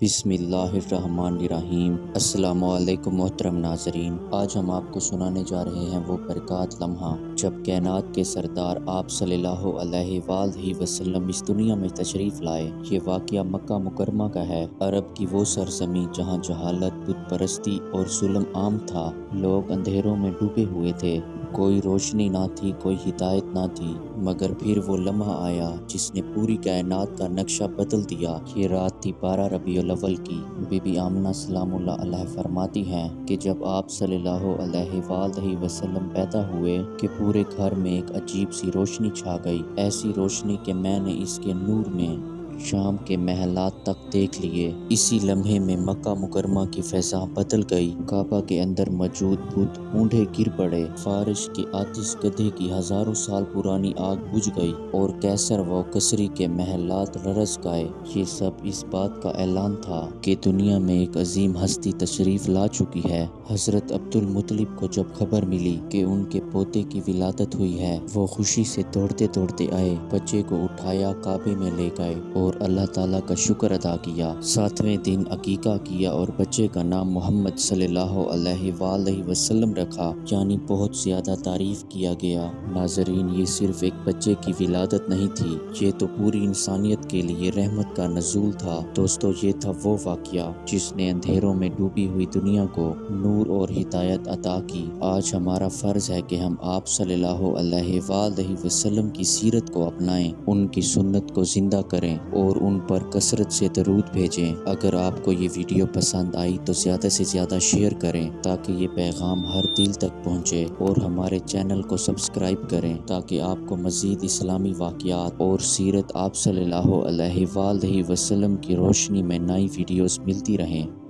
بسم اللہ الرحمن الرحیم۔ السلام علیکم محترم ناظرین، آج ہم آپ کو سنانے جا رہے ہیں وہ برکات لمحہ جب کائنات کے سردار آپ صلی اللہ علیہ وآلہ وسلم اس دنیا میں تشریف لائے۔ یہ واقعہ مکہ مکرمہ کا ہے، عرب کی وہ سرزمین جہاں جہالت، بت پرستی اور ظلم عام تھا۔ لوگ اندھیروں میں ڈوبے ہوئے تھے، کوئی روشنی نہ تھی، کوئی ہدایت نہ تھی۔ مگر پھر وہ لمحہ آیا جس نے پوری کائنات کا نقشہ بدل دیا۔ یہ رات تھی 12 ربیع الاول کی۔ بی بی آمنہ سلام اللہ علیہ فرماتی ہیں کہ جب آپ صلی اللہ علیہ وآلہ وسلم پیدا ہوئے کہ پورے گھر میں ایک عجیب سی روشنی چھا گئی، ایسی روشنی کہ میں نے اس کے نور میں شام کے محلات تک دیکھ لیے۔ اسی لمحے میں مکہ مکرمہ کی فضا بدل گئی، کعبہ کے اندر موجود بت اونڈے گر پڑے، فارس کے آتش گدھے کی ہزاروں سال پرانی آگ بجھ گئی اور کیسر و کسری کے محلات لرز گئے۔ یہ سب اس بات کا اعلان تھا کہ دنیا میں ایک عظیم ہستی تشریف لا چکی ہے۔ حضرت عبد المطلب کو جب خبر ملی کہ ان کے پوتے کی ولادت ہوئی ہے، وہ خوشی سے دوڑتے دوڑتے آئے، بچے کو اٹھایا، کعبے میں لے گئے اور اللہ تعالیٰ کا شکر ادا کیا۔ 7ویں دن عقیقہ کیا اور بچے کا نام محمد صلی اللہ علیہ وآلہ وسلم رکھا، یعنی بہت زیادہ تعریف کیا گیا۔ ناظرین، یہ صرف ایک بچے کی ولادت نہیں تھی، یہ تو پوری انسانیت کے لیے رحمت کا نزول تھا۔ دوستو، یہ تھا وہ واقعہ جس نے اندھیروں میں ڈوبی ہوئی دنیا کو نور اور ہدایت عطا کی۔ آج ہمارا فرض ہے کہ ہم آپ صلی اللہ علیہ وآلہ وسلم کی سیرت کو اپنائیں، ان کی سنت کو زندہ کریں اور ان پر کثرت سے درود بھیجیں۔ اگر آپ کو یہ ویڈیو پسند آئی تو زیادہ سے زیادہ شیئر کریں تاکہ یہ پیغام ہر دل تک پہنچے، اور ہمارے چینل کو سبسکرائب کریں تاکہ آپ کو مزید اسلامی واقعات اور سیرت آپ صلی اللہ علیہ وآلہ وسلم کی روشنی میں نئی ویڈیوز ملتی رہیں۔